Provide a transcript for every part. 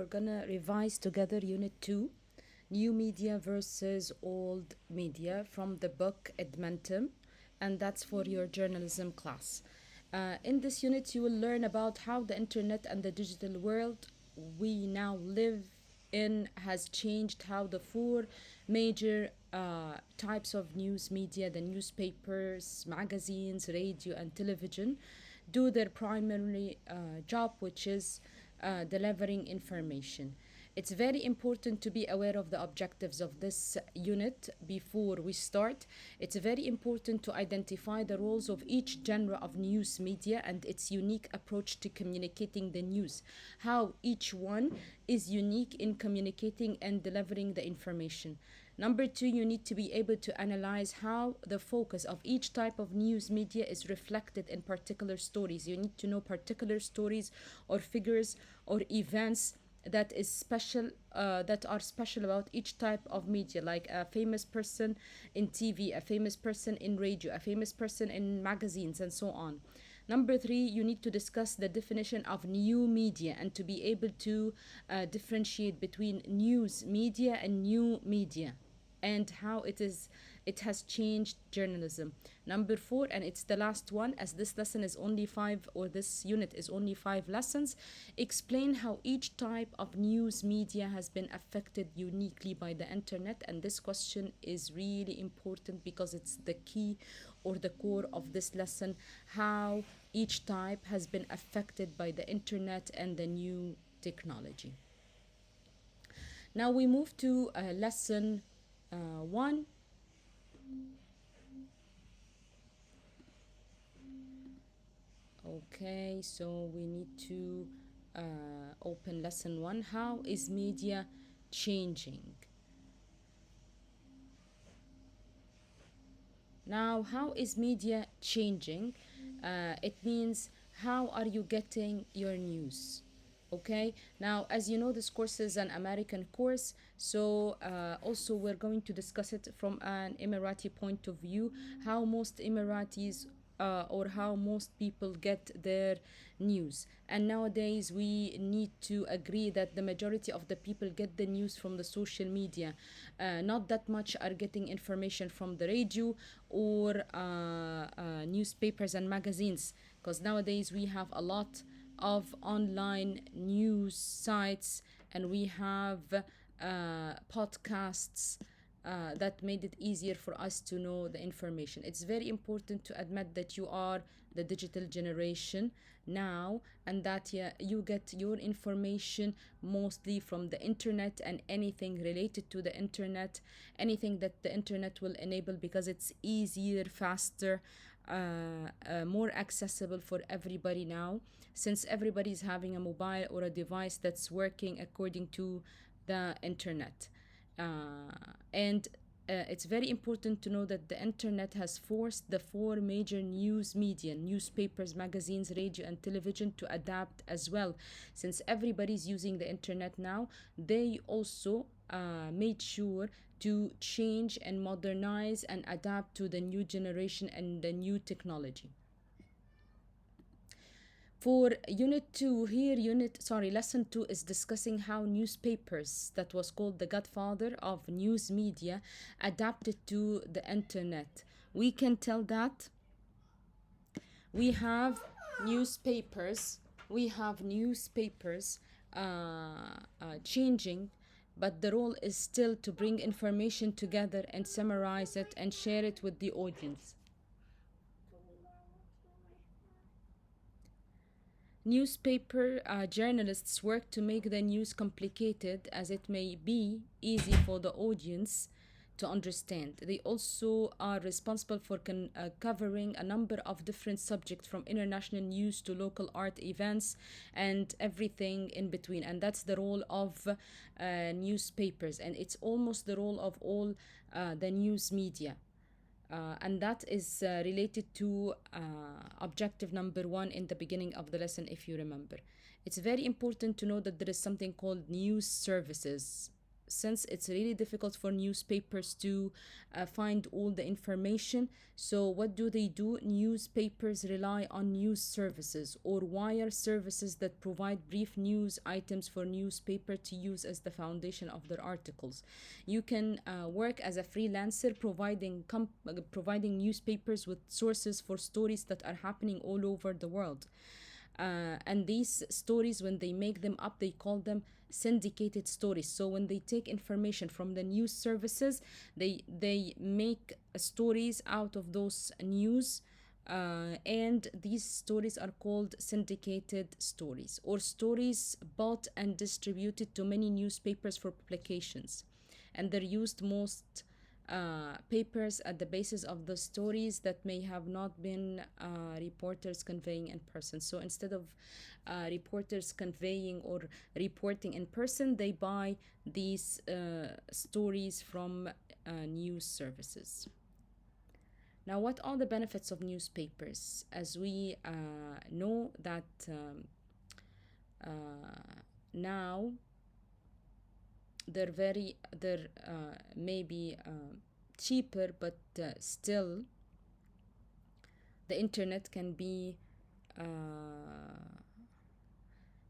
we're gonna revise together Unit 2, New Media versus Old Media from the book Edmentum, and that's for your journalism class. In this unit, you will learn about how the internet and the digital world we now live in has changed how the four major types of news media, the newspapers, magazines, radio, and television, do their primary job, which is delivering information. It's very important to be aware of the objectives of this unit before we start. It's very important to identify the roles of each genre of news media and its unique approach to communicating the news, how each one is unique in communicating and delivering the information. Number two, you need to be able to analyze how the focus of each type of news media is reflected in particular stories. You need to know particular stories or figures or events that are special about each type of media, like a famous person in TV, a famous person in radio, a famous person in magazines, and so on. Number three, you need to discuss the definition of new media and to be able to differentiate between news media and new media and how it has changed journalism. Number four, and it's the last one, as this lesson is only five, or this unit is only five lessons, explain how each type of news media has been affected uniquely by the internet. And this question is really important because it's the key or the core of this lesson, how each type has been affected by the internet and the new technology. Now we move to lesson one. Okay, so we need to open lesson one. How is media changing? Now, how is media changing? It means how are you getting your news? Okay, now as you know, this course is an American course, so also we're going to discuss it from an Emirati point of view, how most Emiratis or how most people get their news. And nowadays we need to agree that the majority of the people get the news from the social media. Not that much are getting information from the radio or newspapers and magazines, because nowadays we have a lot of online news sites, and we have podcasts that made it easier for us to know the information. It's very important to admit that you are the digital generation now, and that you get your information mostly from the internet and anything related to the internet, anything that the internet will enable, because it's easier, faster, more accessible for everybody now, since everybody's having a mobile or a device that's working according to the internet. And It's very important to know that the internet has forced the four major news media, newspapers, magazines, radio, and television, to adapt as well. Since everybody's using the internet now, they also made sure to change and modernize and adapt to the new generation and the new technology. For unit 2 here, lesson 2 is discussing how newspapers, that was called the godfather of news media, adapted to the internet. We can tell that we have newspapers, changing, but the role is still to bring information together and summarize it and share it with the audience. Newspaper journalists work to make the news complicated as it may be easy for the audience to understand. They also are responsible for covering a number of different subjects, from international news to local art events and everything in between. And that's the role of newspapers, and it's almost the role of all the news media. And that is related to objective number one in the beginning of the lesson, if you remember. It's very important to know that there is something called news services. since it's really difficult for newspapers to find all the information. So what do? Newspapers rely on news services or wire services that provide brief news items for newspaper to use as the foundation of their articles. You can work as a freelancer, providing newspapers with sources for stories that are happening all over the world. And these stories, when they make them up, they call them syndicated stories. So when they take information from the news services, they make stories out of those news, and these stories are called syndicated stories, or stories bought and distributed to many newspapers for publications. And they're used most papers at the basis of the stories that may have not been reporters conveying in person. So instead of reporters conveying or reporting in person, they buy these stories from news services. Now, what are the benefits of newspapers? As we know that now they're maybe cheaper, but still the internet uh,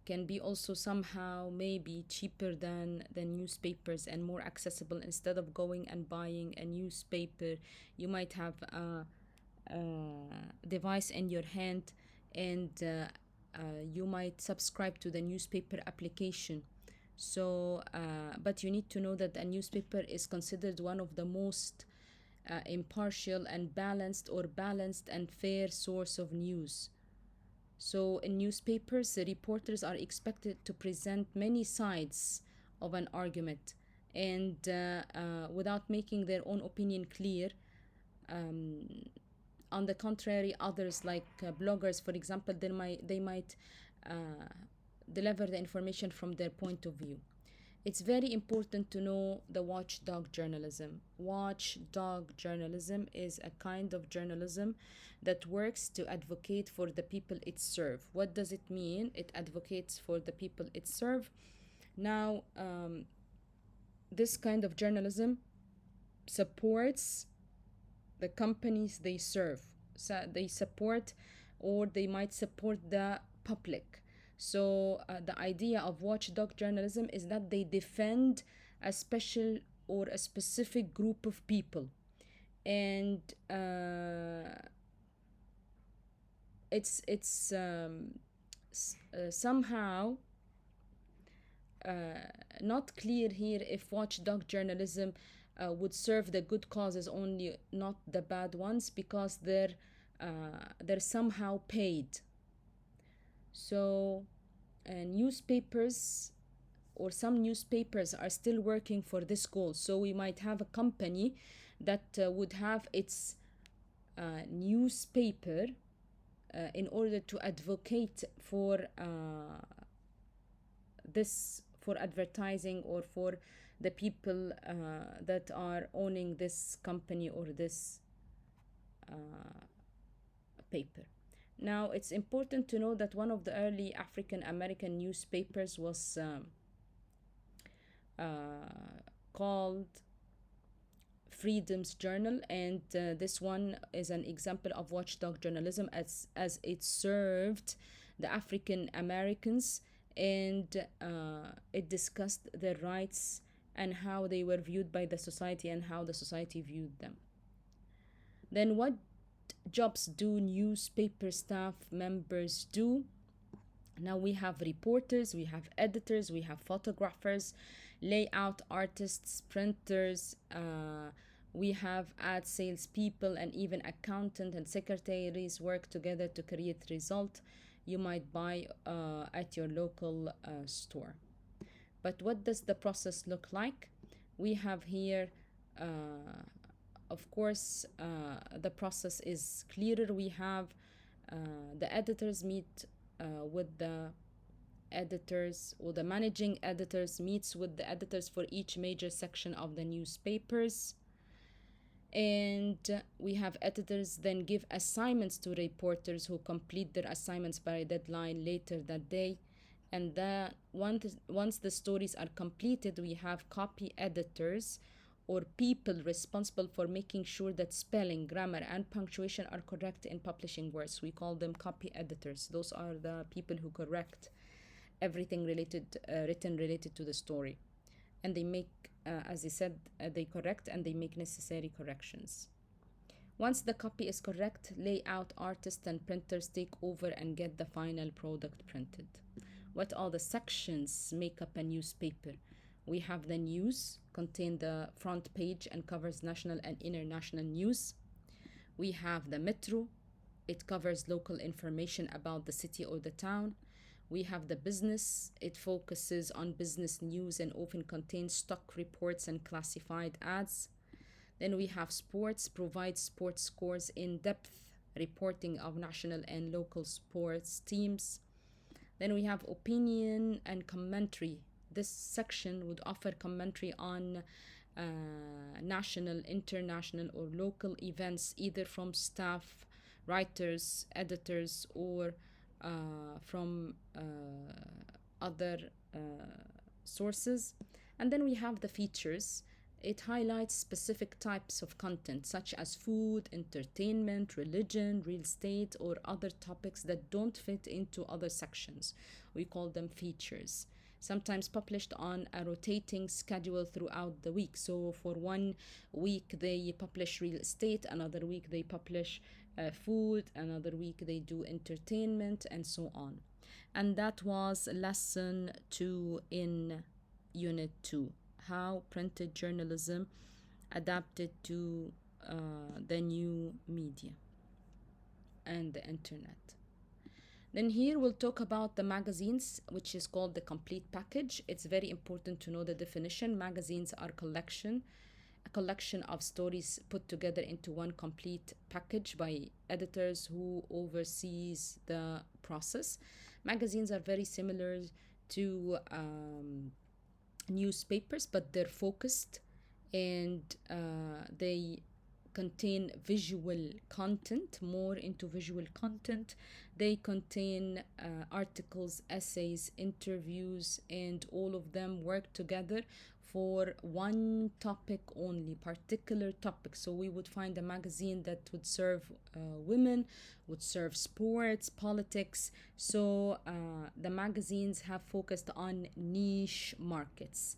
can be also somehow maybe cheaper than the newspapers and more accessible. Instead of going and buying a newspaper, you might have a device in your hand, and you might subscribe to the newspaper application. So but you need to know that a newspaper is considered one of the most impartial and balanced and fair source of news. So in newspapers, the reporters are expected to present many sides of an argument, and without making their own opinion clear. um, on the contrary, others like bloggers, for example, they might uh, deliver the information from their point of view. It's very important to know the watchdog journalism. Watchdog journalism is a kind of journalism that works to advocate for the people it serves. What does it mean? It advocates for the people it serves. Now, this kind of journalism supports the companies they serve. So they support, or they might support the public. So the idea of watchdog journalism is that they defend a special or a specific group of people, and it's somehow not clear here if watchdog journalism would serve the good causes only, not the bad ones, because they're somehow paid. So newspapers, or some newspapers, are still working for this goal. So we might have a company that would have its newspaper in order to advocate for this, for advertising, or for the people that are owning this company or this paper. Now, it's important to know that one of the early African American newspapers was called Freedom's Journal, and this one is an example of watchdog journalism, as it served the African Americans, and it discussed their rights and how they were viewed by the society and how the society viewed them. Then, what jobs do newspaper staff members do? Now we have reporters, we have editors, we have photographers, layout artists, printers, we have ad sales people, and even accountant and secretaries work together to create result you might buy at your local store. But what does the process look like? We have here, of course, the process is clearer. We have the editors meet with the editors, or the managing editors meets with the editors for each major section of the newspapers. And we have editors then give assignments to reporters who complete their assignments by a deadline later that day. And then once the stories are completed, we have copy editors or people responsible for making sure that spelling, grammar, and punctuation are correct in publishing works. We call them copy editors. Those are the people who correct everything written related to the story. And they make, as I said, they correct and they make necessary corrections. Once the copy is correct, layout artists and printers take over and get the final product printed. What all the sections make up a newspaper? We have the news, contain the front page and covers national and international news. We have the metro, it covers local information about the city or the town. We have the business, it focuses on business news and often contains stock reports and classified ads. Then we have sports, provides sports scores, in depth reporting of national and local sports teams. Then we have opinion and commentary. This section would offer commentary on national, international, or local events, either from staff, writers, editors, or from other sources. And then we have the features. It highlights specific types of content, such as food, entertainment, religion, real estate, or other topics that don't fit into other sections. We call them features. Sometimes published on a rotating schedule throughout the week. So, for one week, they publish real estate, another week, they publish food, another week, they do entertainment, and so on. And that was lesson 2 in Unit 2, how printed journalism adapted to the new media and the internet. Then here we'll talk about the magazines, which is called the complete package. It's very important to know the definition. Magazines are a collection of stories put together into one complete package by editors who oversees the process. Magazines are very similar to newspapers, but they're focused and they contain visual content, more into visual content. They contain articles, essays, interviews, and all of them work together for one topic only, particular topic. So we would find a magazine that would serve women, would serve sports, politics. So the magazines have focused on niche markets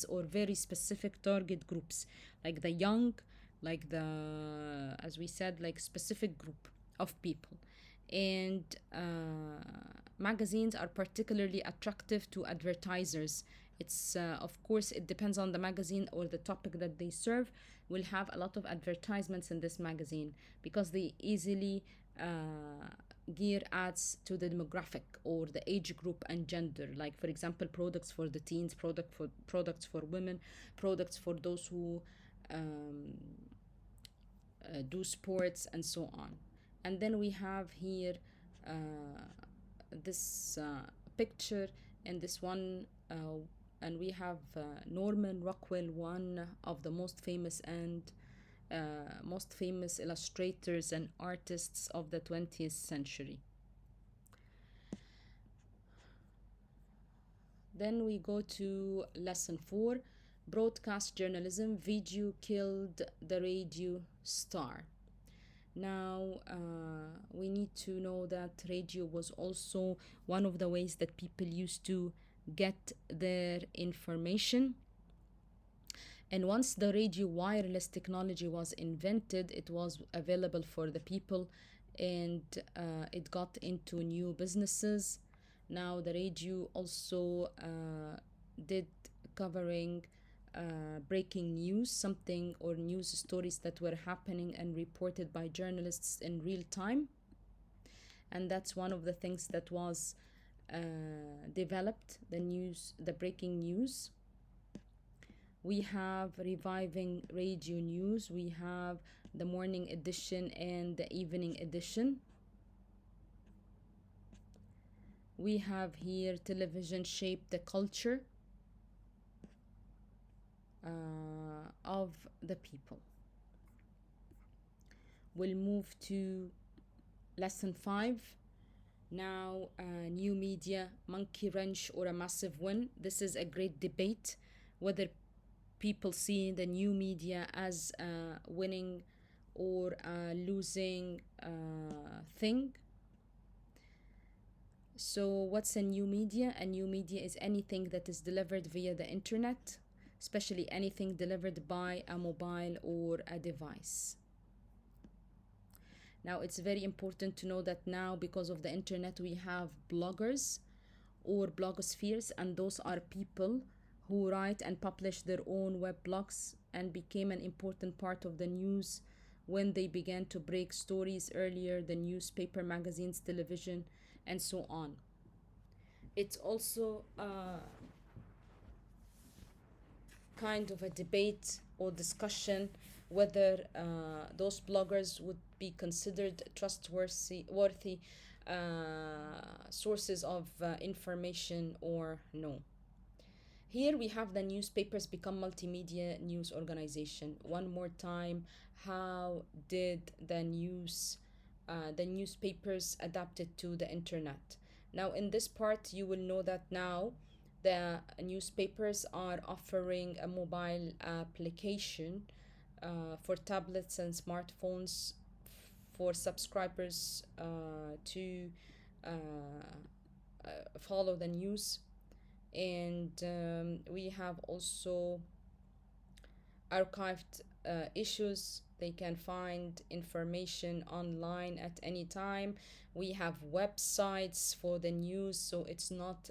or very specific target groups, like the young, like the, as we said, like specific group of people. And magazines are particularly attractive to advertisers. It's of course it depends on the magazine or the topic that they serve. Will have a lot of advertisements in this magazine because they easily gear ads to the demographic or the age group and gender, like for example products for the teens, products for women, products for those who do sports, and so on. And then we have here this picture and this one and we have Norman Rockwell, one of the most famous illustrators and artists of the 20th century. Then we go to lesson 4, broadcast journalism. Video killed the radio star. Now we need to know that radio was also one of the ways that people used to get their information. And once the radio wireless technology was invented, it was available for the people, and it got into new businesses. Now the radio also did covering breaking news, something or news stories that were happening and reported by journalists in real time. And that's one of the things that was developed, the breaking news. We have reviving radio news. We have the morning edition and the evening edition. We have here television shaped the culture of the people. We'll move to lesson 5, Now, new media, monkey wrench or a massive win. This is a great debate whether people see the new media as a winning or a losing thing. So, what's a new media? A new media is anything that is delivered via the internet, especially anything delivered by a mobile or a device. Now, it's very important to know that now, because of the internet, we have bloggers or blogospheres, and those are people who write and publish their own web blogs and became an important part of the news when they began to break stories earlier than newspaper, magazines, television, and so on. It's also kind of a debate or discussion whether those bloggers would be considered trustworthy worthy sources of information or no. Here we have the newspapers become multimedia news organization. One more time, how did the newspapers adapted to the internet? Now, in this part, you will know that now the newspapers are offering a mobile application for tablets and smartphones for subscribers to follow the news. And we have also archived issues. They can find information online at any time. We have websites for the news, so it's not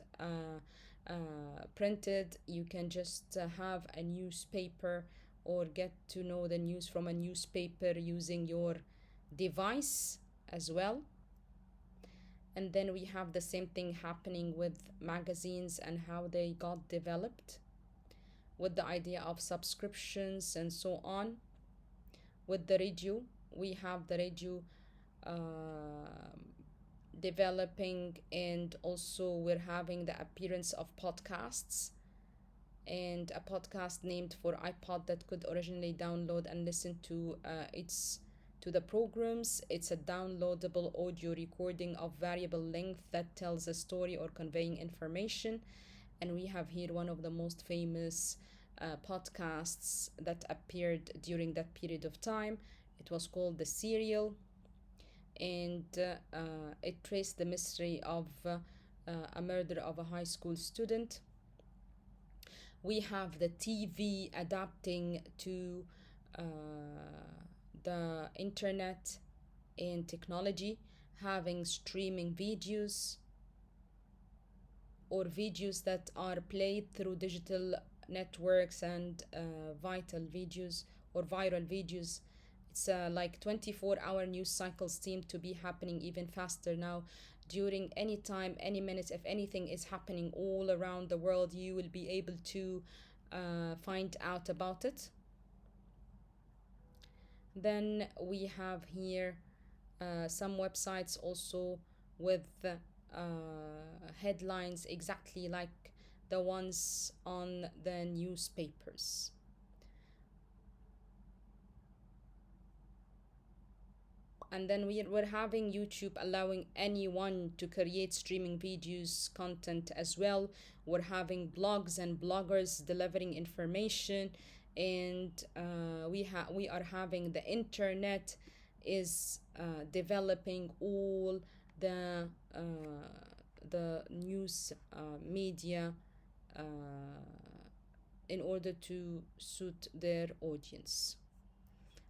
printed. You can just have a newspaper or get to know the news from a newspaper using your device as well. And then we have the same thing happening with magazines and how they got developed with the idea of subscriptions and so on. With the radio, we have the radio developing, and also we're having the appearance of podcasts, and a podcast named for iPod that could originally download and listen to its to the programs. It's a downloadable audio recording of variable length that tells a story or conveying information. And we have here one of the most famous podcasts that appeared during that period of time. It was called The Serial, and it traced the mystery of a murder of a high school student. We have the TV adapting to uh, the internet and technology, having streaming videos or videos that are played through digital networks and vital videos or viral videos. It's like 24-hour news cycles seem to be happening even faster now. During any time, any minute, if anything is happening all around the world, you will be able to find out about it. Then we have here some websites also with headlines exactly like the ones on the newspapers. And then we're having YouTube allowing anyone to create streaming videos content as well. We're having blogs and bloggers delivering information, and we are having the internet is developing all the uh, the news media uh, in order to suit their audience.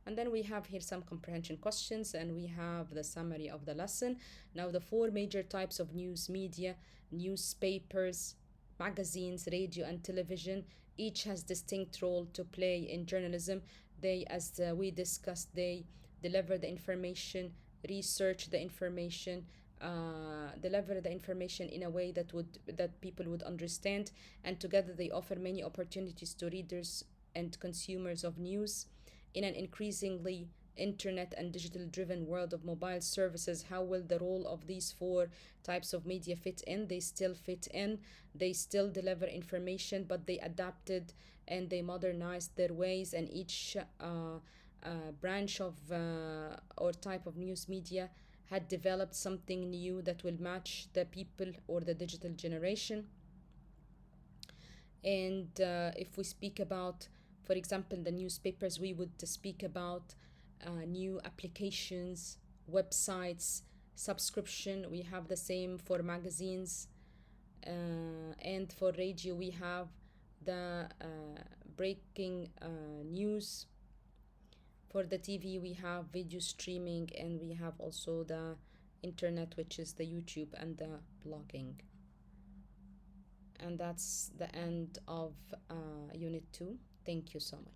And then we have here some comprehension questions, and we have the summary of the lesson. Now, the four major types of news media: newspapers, magazines, radio, and television. Each has distinct role to play in journalism. They, as we discussed, they deliver the information, research the information, deliver the information in a way that people would understand, and together they offer many opportunities to readers and consumers of news. In an increasingly internet and digital driven world of mobile services, how will the role of these four types of media fit in? They still fit in, they still deliver information, but they adapted and they modernized their ways, and each branch of or type of news media had developed something new that will match the people or the digital generation. And if we speak about, for example, the newspapers, we would speak about new applications, websites, subscription. We have the same for magazines, and for radio, we have the breaking news. For the TV, we have video streaming, and we have also the internet, which is the YouTube and the blogging. And that's the end of Unit 2. Thank you so much.